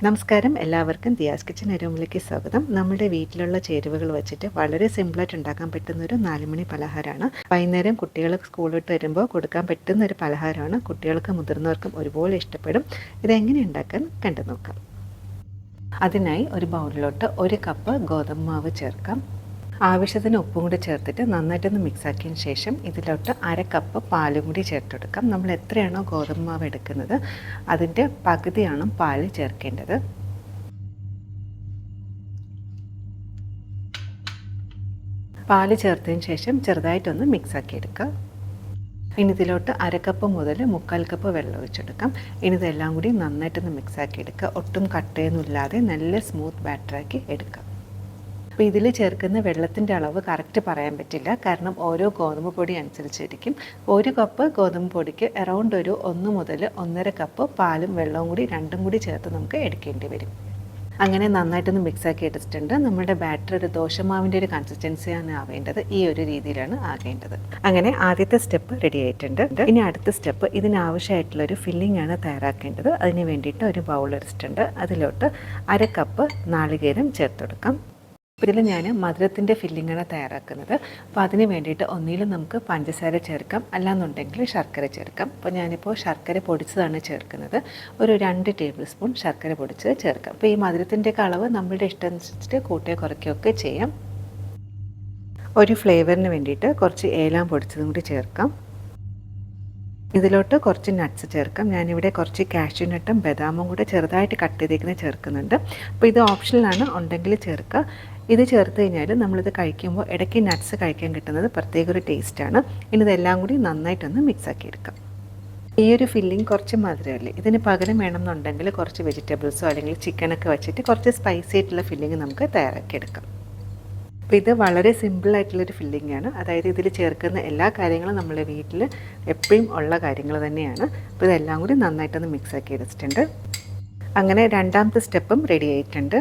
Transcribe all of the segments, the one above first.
നമസ്കാരം, എല്ലാവർക്കും ദിയാസ് കിച്ചൻ റൂമിലേക്ക് സ്വാഗതം. നമ്മുടെ വീട്ടിലുള്ള ചേരുവകൾ വെച്ചിട്ട് വളരെ സിമ്പിളായിട്ട് ഉണ്ടാക്കാൻ പറ്റുന്ന ഒരു 4 മണി പലഹാരമാണ്. വൈകുന്നേരം കുട്ടികൾ സ്കൂൾ വിട്ട് വരുമ്പോൾ കൊടുക്കാൻ പറ്റുന്ന ഒരു പലഹാരമാണ്. കുട്ടികൾക്കും മുതിർന്നവർക്കും ഒരുപോലെ ഇഷ്ടപ്പെടും. ഇതെങ്ങനെ ഉണ്ടാക്കാൻ കണ്ടു നോക്കാം. അതിനായി ഒരു ബൗളിലോട്ട് 1 കപ്പ് ഗോതമ്പ് മാവ് ചേർക്കാം. ആവശ്യത്തിന് ഉപ്പും കൂടി ചേർത്തിട്ട് നന്നായിട്ടൊന്ന് മിക്സാക്കിയതിന് ശേഷം ഇതിലോട്ട് 1/2 കപ്പ് പാലും കൂടി ചേർത്തെടുക്കാം. നമ്മൾ എത്രയാണോ ഗോതമ്പ് മാവ് എടുക്കുന്നത് അതിൻ്റെ പകുതിയാണ് പാല് ചേർക്കേണ്ടത്. പാല് ചേർത്തതിന് ശേഷം ചെറുതായിട്ടൊന്ന് മിക്സാക്കി എടുക്കുക. ഇനി ഇതിലോട്ട് 1/2 കപ്പ് മുതൽ 1/4 കപ്പ് വെള്ളം ഒഴിച്ചെടുക്കാം. ഇനി ഇതെല്ലാം കൂടി നന്നായിട്ടൊന്ന് മിക്സാക്കി എടുക്കുക. ഒട്ടും കട്ടയൊന്നുമില്ലാതെ നല്ല സ്മൂത്ത് ബാറ്ററാക്കി എടുക്കുക. അപ്പോൾ ഇതിൽ ചേർക്കുന്ന വെള്ളത്തിൻ്റെ അളവ് കറക്റ്റ് പറയാൻ പറ്റില്ല, കാരണം ഓരോ ഗോതമ്പ് പൊടി അനുസരിച്ചിരിക്കും. 1 കപ്പ് ഗോതമ്പ് പൊടിക്ക് അറൗണ്ട് ഒരു 1 മുതൽ 1.5 കപ്പ് പാലും വെള്ളവും കൂടി രണ്ടും കൂടി ചേർത്ത് നമുക്ക് എടുക്കേണ്ടി വരും. അങ്ങനെ നന്നായിട്ടൊന്ന് മിക്സാക്കി എടുത്തിട്ടുണ്ട്. നമ്മുടെ ബാറ്റർ ഒരു ദോശമാവിൻ്റെ ഒരു കൺസിസ്റ്റൻസിയാണ് ആവേണ്ടത്. ഈ ഒരു രീതിയിലാണ് ആകേണ്ടത്. അങ്ങനെ ആദ്യത്തെ സ്റ്റെപ്പ് റെഡി ആയിട്ടുണ്ട്. ഇനി അടുത്ത സ്റ്റെപ്പ് ഇതിനാവശ്യമായിട്ടുള്ളൊരു ഫില്ലിംഗ് ആണ് തയ്യാറാക്കേണ്ടത്. അതിന് വേണ്ടിയിട്ട് ഒരു ബൗൾ എടുത്തിട്ടുണ്ട്. അതിലോട്ട് 1/2 കപ്പ് നാളികേരം ചേർത്തെടുക്കാം. ഇതിൽ ഞാൻ മധുരത്തിൻ്റെ ഫില്ലിങ്ങാണ് തയ്യാറാക്കുന്നത്. അപ്പോൾ അതിന് വേണ്ടിയിട്ട് ഒന്നിലും നമുക്ക് പഞ്ചസാര ചേർക്കാം, അല്ലാന്നുണ്ടെങ്കിൽ ശർക്കര ചേർക്കാം. അപ്പോൾ ഞാനിപ്പോൾ ശർക്കര പൊടിച്ചതാണ് ചേർക്കുന്നത്. ഒരു 2 ടേബിൾ സ്പൂൺ ശർക്കര പൊടിച്ചത് ചേർക്കാം. അപ്പോൾ ഈ മധുരത്തിൻ്റെയൊക്കെ അളവ് നമ്മളുടെ ഇഷ്ടം അനുസരിച്ചിട്ട് കൂട്ടുകയോ കുറയ്ക്കുകയൊക്കെ ചെയ്യാം. ഒരു ഫ്ലേവറിന് വേണ്ടിയിട്ട് കുറച്ച് ഏലം പൊടിച്ചതും കൂടി ചേർക്കാം. ഇതിലോട്ട് കുറച്ച് നട്ട്സ് ചേർക്കാം. ഞാനിവിടെ കുറച്ച് കാഷ്യൂ നട്ടും ബദാമും കൂടെ ചെറുതായിട്ട് കട്ട് ചെയ്തേക്കുന്നത് ചേർക്കുന്നുണ്ട്. അപ്പോൾ ഇത് ഓപ്ഷണലാണ്, ഉണ്ടെങ്കിൽ ചേർക്കുക. ഇത് ചേർത്ത് കഴിഞ്ഞാൽ നമ്മളിത് കഴിക്കുമ്പോൾ ഇടയ്ക്ക് നട്ട്സ് കഴിക്കാൻ കിട്ടുന്നത് പ്രത്യേക ഒരു ടേസ്റ്റാണ്. ഇനി ഇതെല്ലാം കൂടി നന്നായിട്ടൊന്ന് മിക്സാക്കി എടുക്കാം. ഈ ഒരു ഫില്ലിംഗ് കുറച്ച് മധുരമല്ലേ, ഇതിന് പകരം വേണമെന്നുണ്ടെങ്കിൽ കുറച്ച് വെജിറ്റബിൾസോ അല്ലെങ്കിൽ ചിക്കനൊക്കെ വെച്ചിട്ട് കുറച്ച് സ്പൈസി ആയിട്ടുള്ള ഫില്ലിംഗ് നമുക്ക് തയ്യാറാക്കിയെടുക്കാം. അപ്പോൾ ഇത് വളരെ സിമ്പിളായിട്ടുള്ളൊരു ഫില്ലിംഗാണ്. അതായത് ഇതിൽ ചേർക്കുന്ന എല്ലാ കാര്യങ്ങളും നമ്മുടെ വീട്ടിൽ എപ്പോഴും ഉള്ള കാര്യങ്ങൾ തന്നെയാണ്. അപ്പോൾ ഇതെല്ലാം കൂടി നന്നായിട്ടൊന്ന് മിക്സാക്കി എടുത്തിട്ടുണ്ട്. അങ്ങനെ രണ്ടാമത്തെ സ്റ്റെപ്പും റെഡി ആയിട്ടുണ്ട്.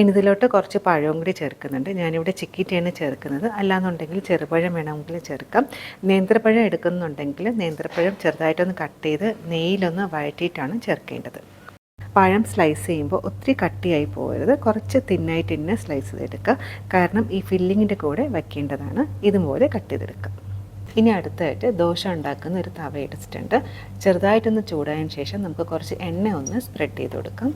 ഇനി ഇതിലോട്ട് കുറച്ച് പഴവും കൂടി ചേർക്കുന്നുണ്ട്. ഞാനിവിടെ ചിക്കിയിട്ടാണ് ചേർക്കുന്നത്, അല്ലാന്നുണ്ടെങ്കിൽ ചെറുപഴം വേണമെങ്കിൽ ചേർക്കാം. നേന്ത്രപ്പഴം എടുക്കുന്നുണ്ടെങ്കിൽ നേന്ത്രപ്പഴം ചെറുതായിട്ടൊന്ന് കട്ട് ചെയ്ത് നെയ്യിലൊന്ന് വഴറ്റിയിട്ടാണ് ചേർക്കേണ്ടത്. പഴം സ്ലൈസ് ചെയ്യുമ്പോൾ ഒത്തിരി കട്ടിയായി പോകരുത്, കുറച്ച് തിന്നായിട്ട് തന്നെ സ്ലൈസ് ചെയ്തെടുക്കുക. കാരണം ഈ ഫില്ലിങ്ങിൻ്റെ കൂടെ വയ്ക്കേണ്ടതാണ്. ഇതുപോലെ കട്ട് ചെയ്തെടുക്കുക. ഇനി അടുത്തായിട്ട് ദോശ ഉണ്ടാക്കുന്ന ഒരു തവ എടുത്തിട്ടുണ്ട്. ചെറുതായിട്ടൊന്ന് ചൂടായതിന് ശേഷം നമുക്ക് കുറച്ച് എണ്ണ ഒന്ന് സ്പ്രെഡ് ചെയ്ത് കൊടുക്കാം.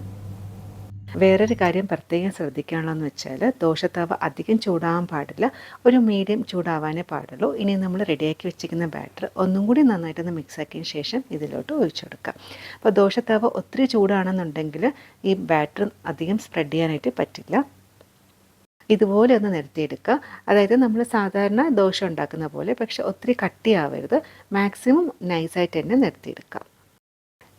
വേറൊരു കാര്യം പ്രത്യേകം ശ്രദ്ധിക്കാനുള്ളതെന്ന് വെച്ചാൽ ദോശത്തവ അധികം ചൂടാവാൻ പാടില്ല, ഒരു മീഡിയം ചൂടാവാനേ പാടുള്ളൂ. ഇനി നമ്മൾ റെഡിയാക്കി വെച്ചിരിക്കുന്ന ബാറ്റർ ഒന്നും കൂടി നന്നായിട്ടൊന്ന് മിക്സാക്കിയതിന് ശേഷം ഇതിലോട്ട് ഒഴിച്ചു കൊടുക്കാം. അപ്പോൾ ദോശത്തവ ഒത്തിരി ചൂടാണെന്നുണ്ടെങ്കിൽ ഈ ബാറ്റർ അധികം സ്പ്രെഡ് ചെയ്യാനായിട്ട് പറ്റില്ല. ഇതുപോലെ ഒന്ന് നിരത്തിയെടുക്കുക. അതായത് നമ്മൾ സാധാരണ ദോശ ഉണ്ടാക്കുന്ന പോലെ, പക്ഷെ ഒത്തിരി കട്ടിയാവരുത്, മാക്സിമം നൈസായിട്ട് തന്നെ നിരത്തിയെടുക്കാം.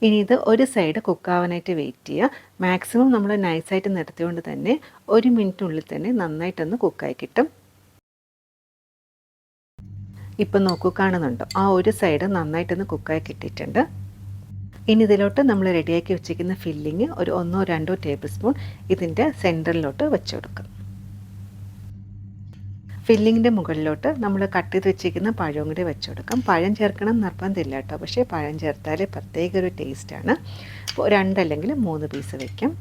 ഇനി ഇത് ഒരു സൈഡ് കുക്കാവാനായിട്ട് വെയിറ്റ് ചെയ്യുക. മാക്സിമം നമ്മൾ നൈസായിട്ട് നിരത്തിക്കൊണ്ട് തന്നെ 1 മിനിറ്റിനുള്ളിൽ തന്നെ നന്നായിട്ടൊന്ന് കുക്കായി കിട്ടും. ഇപ്പം നോക്കൂ, കാണുന്നുണ്ടോ, ആ ഒരു സൈഡ് നന്നായിട്ടൊന്ന് കുക്കായി കിട്ടിയിട്ടുണ്ട്. ഇനി ഇതിലോട്ട് നമ്മൾ റെഡിയാക്കി വെച്ചിരിക്കുന്ന ഫില്ലിങ് ഒരു 1-2 ടേബിൾ സ്പൂൺ ഇതിൻ്റെ സെൻറ്ററിലോട്ട് വെച്ച് കൊടുക്കാം. ഫില്ലിങ്ങിൻ്റെ മുകളിലോട്ട് നമ്മൾ കട്ട് ചെയ്ത് വെച്ചിരിക്കുന്ന പഴവും കൂടി വെച്ച് കൊടുക്കാം. പഴം ചേർക്കണം നിർബന്ധമില്ല കേട്ടോ, പക്ഷേ പഴം ചേർത്താൽ പ്രത്യേക ഒരു ടേസ്റ്റാണ്. അപ്പോൾ 2 അല്ലെങ്കിൽ 3 പീസ് വയ്ക്കാം.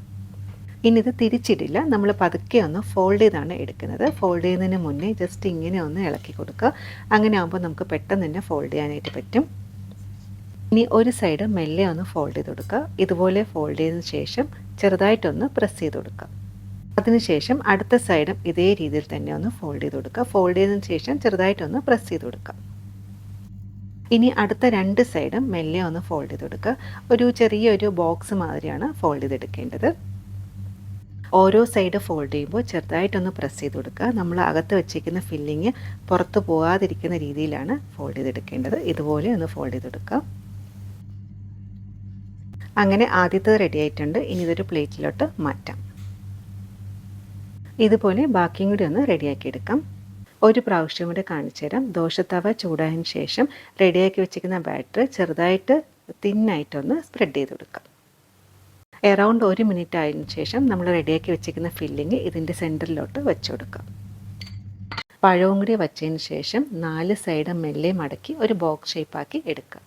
ഇനി ഇത് തിരിച്ചിടില്ല, നമ്മൾ പതുക്കെ ഒന്ന് ഫോൾഡ് ചെയ്താണ് എടുക്കുന്നത്. ഫോൾഡ് ചെയ്യുന്നതിന് മുന്നേ ജസ്റ്റ് ഇങ്ങനെ ഒന്ന് ഇളക്കി കൊടുക്കുക. അങ്ങനെ ആകുമ്പോൾ നമുക്ക് പെട്ടെന്ന് തന്നെ ഫോൾഡ് ചെയ്യാനായിട്ട് പറ്റും. ഇനി ഒരു സൈഡ് മെല്ലെ ഒന്ന് ഫോൾഡ് ചെയ്ത് കൊടുക്കുക. ഇതുപോലെ ഫോൾഡ് ചെയ്തതിന് ശേഷം ചെറുതായിട്ടൊന്ന് പ്രസ് ചെയ്ത് കൊടുക്കുക. അതിനുശേഷം അടുത്ത സൈഡും ഇതേ രീതിയിൽ തന്നെ ഒന്ന് ഫോൾഡ് ചെയ്ത് കൊടുക്കുക. ഫോൾഡ് ചെയ്തതിന് ശേഷം ചെറുതായിട്ടൊന്ന് പ്രസ് ചെയ്ത് കൊടുക്കുക. ഇനി അടുത്ത 2 സൈഡും മെല്ലെ ഒന്ന് ഫോൾഡ് ചെയ്ത് കൊടുക്കുക. ഒരു ചെറിയൊരു ബോക്സ് മാതിരിയാണ് ഫോൾഡ് ചെയ്തെടുക്കേണ്ടത്. ഓരോ സൈഡ് ഫോൾഡ് ചെയ്യുമ്പോൾ ചെറുതായിട്ടൊന്ന് പ്രസ് ചെയ്ത് കൊടുക്കുക. നമ്മൾ അകത്ത് വെച്ചിരിക്കുന്ന ഫില്ലിങ് പുറത്ത് പോകാതിരിക്കുന്ന രീതിയിലാണ് ഫോൾഡ് ചെയ്തെടുക്കേണ്ടത്. ഇതുപോലെ ഒന്ന് ഫോൾഡ് ചെയ്തെടുക്കുക. അങ്ങനെ ആദ്യത്തെ റെഡി ആയിട്ടുണ്ട്. ഇനി ഇതൊരു പ്ലേറ്റിലോട്ട് മാറ്റാം. ഇതുപോലെ ബാക്കിയും കൂടി ഒന്ന് റെഡിയാക്കി എടുക്കാം. ഒരു പ്രാവശ്യം കൂടെ കാണിച്ചു തരാം. ദോശത്തവ ചൂടായതിന് ശേഷം റെഡിയാക്കി വെച്ചിരിക്കുന്ന ബാറ്റർ ചെറുതായിട്ട് തിന്നായിട്ടൊന്ന് സ്പ്രെഡ് ചെയ്ത് കൊടുക്കാം. അറൗണ്ട് 1 മിനിറ്റ് ആയതിനു ശേഷം നമ്മൾ റെഡിയാക്കി വെച്ചിരിക്കുന്ന ഫില്ലിങ് ഇതിൻ്റെ സെൻറ്ററിലോട്ട് വെച്ച് കൊടുക്കാം. പഴവും കൂടി വച്ചതിന് ശേഷം 4 സൈഡും മെല്ലെ മടക്കി ഒരു ബോക്സ് ഷേപ്പാക്കി എടുക്കാം.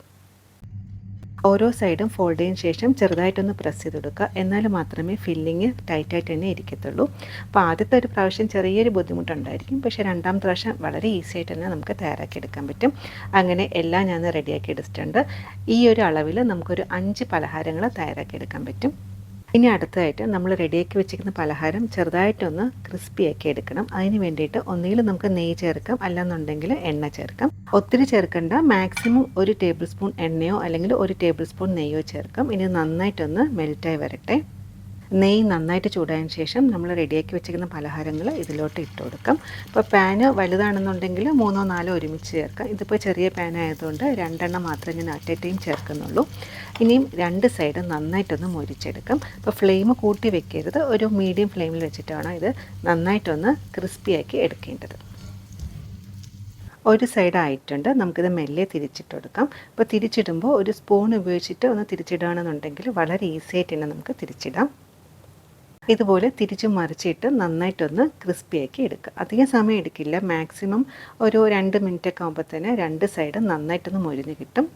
ഓരോ സൈഡും ഫോൾഡ് ചെയ്തതിന് ശേഷം ചെറുതായിട്ടൊന്ന് പ്രസ് ചെയ്ത് കൊടുക്കുക. എന്നാൽ മാത്രമേ ഫില്ലിങ് ടൈറ്റായിട്ട് തന്നെ ഇരിക്കത്തുള്ളൂ. അപ്പോൾ ആദ്യത്തെ ഒരു പ്രാവശ്യം ചെറിയൊരു ബുദ്ധിമുട്ടുണ്ടായിരിക്കും, പക്ഷേ രണ്ടാമത്തെ പ്രാവശ്യം വളരെ ഈസി ആയിട്ട് തന്നെ നമുക്ക് തയ്യാറാക്കി എടുക്കാൻ പറ്റും. അങ്ങനെ എല്ലാം ഞാൻ റെഡിയാക്കി എടുത്തിട്ടുണ്ട്. ഈ ഒരു അളവിൽ നമുക്കൊരു 5 പലഹാരങ്ങൾ തയ്യാറാക്കി എടുക്കാൻ പറ്റും. ഇനി അടുത്തതായിട്ട് നമ്മൾ റെഡിയാക്കി വെച്ചിരിക്കുന്ന പലഹാരം ചെറുതായിട്ടൊന്ന് ക്രിസ്പിയാക്കി എടുക്കണം. അതിന് വേണ്ടിയിട്ട് ഒന്നുകിൽ നമുക്ക് നെയ്യ് ചേർക്കാം, അല്ലെന്നുണ്ടെങ്കിൽ എണ്ണ ചേർക്കാം. ഒത്തിരി ചേർക്കേണ്ട, മാക്സിമം 1 ടേബിൾ സ്പൂൺ എണ്ണയോ അല്ലെങ്കിൽ 1 ടേബിൾ സ്പൂൺ നെയ്യോ ചേർക്കാം. ഇനി നന്നായിട്ടൊന്ന് മെൽറ്റായി വരട്ടെ. നെയ്യ് നന്നായിട്ട് ചൂടായതിന് ശേഷം നമ്മൾ റെഡിയാക്കി വെച്ചിരിക്കുന്ന പലഹാരങ്ങൾ ഇതിലോട്ട് ഇട്ട് കൊടുക്കാം. ഇപ്പോൾ പാന് വലുതാണെന്നുണ്ടെങ്കിൽ 3ഓ 4ഓ ഒരുമിച്ച് ചേർക്കാം. ഇതിപ്പോൾ ചെറിയ പാൻ ആയതുകൊണ്ട് 2 എണ്ണം മാത്രമേ ഞാൻ അറ്റ് എ ടൈം ചേർക്കുന്നുള്ളൂ. ഇനിയും 2 സൈഡും നന്നായിട്ടൊന്ന് മൊരിച്ചെടുക്കാം. അപ്പോൾ ഫ്ലെയിം കൂട്ടി വെക്കരുത്, ഒരു മീഡിയം ഫ്ലെയിമിൽ വെച്ചിട്ടാണ് ഇത് നന്നായിട്ടൊന്ന് ക്രിസ്പിയാക്കി എടുക്കേണ്ടത്. ഒരു സൈഡ് ആയിട്ടുണ്ട്, നമുക്കിത് മെല്ലെ തിരിച്ചിട്ട് കൊടുക്കാം. അപ്പോൾ തിരിച്ചിടുമ്പോൾ ഒരു സ്പൂൺ ഉപയോഗിച്ചിട്ട് ഒന്ന് തിരിച്ചിടുകയാണെന്നുണ്ടെങ്കിൽ വളരെ ഈസി ആയിട്ട് തന്നെ നമുക്ക് തിരിച്ചിടാം. ഇതുപോലെ തിരിച്ചു മറിച്ചിട്ട് നന്നായിട്ടൊന്ന് ക്രിസ്പിയാക്കി എടുക്കുക. അധികം സമയം എടുക്കില്ല, മാക്സിമം ഒരു 2 മിനിറ്റൊക്കെ ആകുമ്പോൾ തന്നെ 2 സൈഡും നന്നായിട്ടൊന്ന് മൊരിഞ്ഞ് കിട്ടും.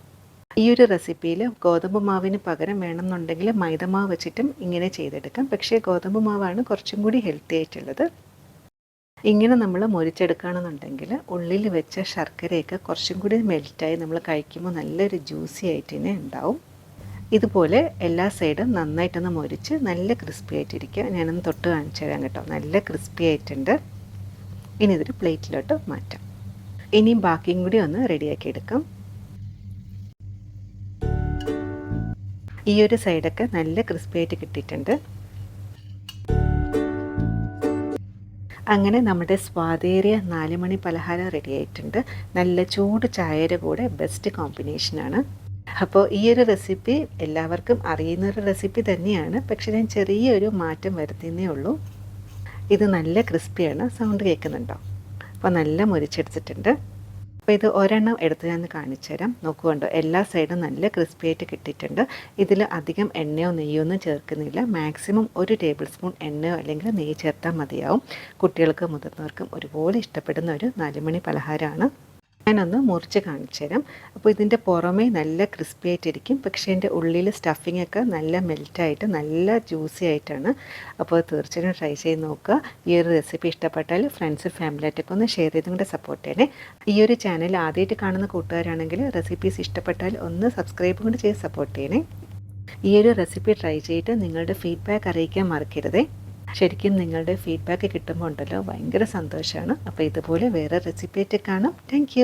ഈ ഒരു റെസിപ്പിയിൽ ഗോതമ്പ് മാവിന് പകരം വേണമെന്നുണ്ടെങ്കിൽ മൈദമാവ് വെച്ചിട്ടും ഇങ്ങനെ ചെയ്തെടുക്കാം. പക്ഷേ ഗോതമ്പ് മാവാണ് കുറച്ചും കൂടി ഹെൽത്തി ആയിട്ടുള്ളത്. ഇങ്ങനെ നമ്മൾ മൊരിച്ചെടുക്കുകയാണെന്നുണ്ടെങ്കിൽ ഉള്ളിൽ വെച്ച ശർക്കരയൊക്കെ കുറച്ചും കൂടി മെൽറ്റായി നമ്മൾ കഴിക്കുമ്പോൾ നല്ലൊരു ജ്യൂസി ആയിട്ട് തന്നെ ഉണ്ടാവും. ഇതുപോലെ എല്ലാ സൈഡും നന്നായിട്ടൊന്ന് മൊരിച്ച് നല്ല ക്രിസ്പി ആയിട്ടിരിക്കുക. ഞാനൊന്ന് തൊട്ട് കാണിച്ചു തരാം കേട്ടോ. നല്ല ക്രിസ്പി ആയിട്ടുണ്ട്. ഇനി ഇതൊരു പ്ലേറ്റിലോട്ട് മാറ്റാം. ഇനിയും ബാക്കിയും കൂടി ഒന്ന് റെഡിയാക്കി എടുക്കാം. ഈ ഒരു സൈഡൊക്കെ നല്ല ക്രിസ്പി ആയിട്ട് കിട്ടിയിട്ടുണ്ട്. അങ്ങനെ നമ്മുടെ സ്വാദേറിയ 4 മണി പലഹാരം റെഡി ആയിട്ടുണ്ട്. നല്ല ചൂട് ചായയുടെ കൂടെ ബെസ്റ്റ് കോമ്പിനേഷനാണ്. അപ്പോൾ ഈ ഒരു റെസിപ്പി എല്ലാവർക്കും അറിയുന്നൊരു റെസിപ്പി തന്നെയാണ്, പക്ഷേ ഞാൻ ചെറിയൊരു മാറ്റം വരുത്തുന്നേ ഉള്ളൂ. ഇത് നല്ല ക്രിസ്പിയാണ്, സൗണ്ട് കേൾക്കുന്നുണ്ടോ? അപ്പോൾ നല്ല മുരിച്ചെടുത്തിട്ടുണ്ട്. അപ്പോൾ ഇത് ഒരെണ്ണം എടുത്ത് ഞാൻ കാണിച്ചു തരാം. നോക്കുകൊണ്ടോ, എല്ലാ സൈഡും നല്ല ക്രിസ്പി ആയിട്ട് കിട്ടിയിട്ടുണ്ട്. ഇതിൽ അധികം എണ്ണയോ നെയ്യോ ഒന്നും ചേർക്കുന്നില്ല. മാക്സിമം 1 ടേബിൾ സ്പൂൺ എണ്ണയോ അല്ലെങ്കിൽ നെയ്യ് ചേർത്താൽ മതിയാവും. കുട്ടികൾക്കും മുതിർന്നവർക്കും ഒരുപോലെ ഇഷ്ടപ്പെടുന്ന ഒരു 4 മണി പലഹാരമാണ്. ഞാനൊന്ന് മുറിച്ച് കാണിച്ചു തരാം. അപ്പോൾ ഇതിൻ്റെ പുറമേ നല്ല ക്രിസ്പി ആയിട്ടിരിക്കും, പക്ഷേ എൻ്റെ ഉള്ളിൽ സ്റ്റഫിംഗ് ഒക്കെ നല്ല മെൽറ്റായിട്ട് നല്ല ജ്യൂസി ആയിട്ടാണ്. അപ്പോൾ തീർച്ചയായും ട്രൈ ചെയ്ത് നോക്കുക. ഈ ഒരു റെസിപ്പി ഇഷ്ടപ്പെട്ടാൽ ഫ്രണ്ട്സ് ഫാമിലിയായിട്ടൊക്കെ ഒന്ന് ഷെയർ ചെയ്തും കൂടെ സപ്പോർട്ട് ചെയ്യണേ. ഈ ഒരു ചാനൽ ആദ്യമായിട്ട് കാണുന്ന കൂട്ടുകാരാണെങ്കിൽ റെസിപ്പീസ് ഇഷ്ടപ്പെട്ടാൽ ഒന്ന് സബ്സ്ക്രൈബും കൂടി ചെയ്ത് സപ്പോർട്ട് ചെയ്യണേ. ഈ ഒരു റെസിപ്പി ട്രൈ ചെയ്തിട്ട് നിങ്ങളുടെ ഫീഡ്ബാക്ക് അറിയിക്കാൻ മറക്കരുതേ. ശരിക്കും നിങ്ങളുടെ ഫീഡ്ബാക്ക് കിട്ടുമ്പോൾ ഉണ്ടല്ലോ ഭയങ്കര സന്തോഷമാണ്. അപ്പോൾ ഇതുപോലെ വേറെ റെസിപ്പി ആയിട്ട് കാണാം. താങ്ക്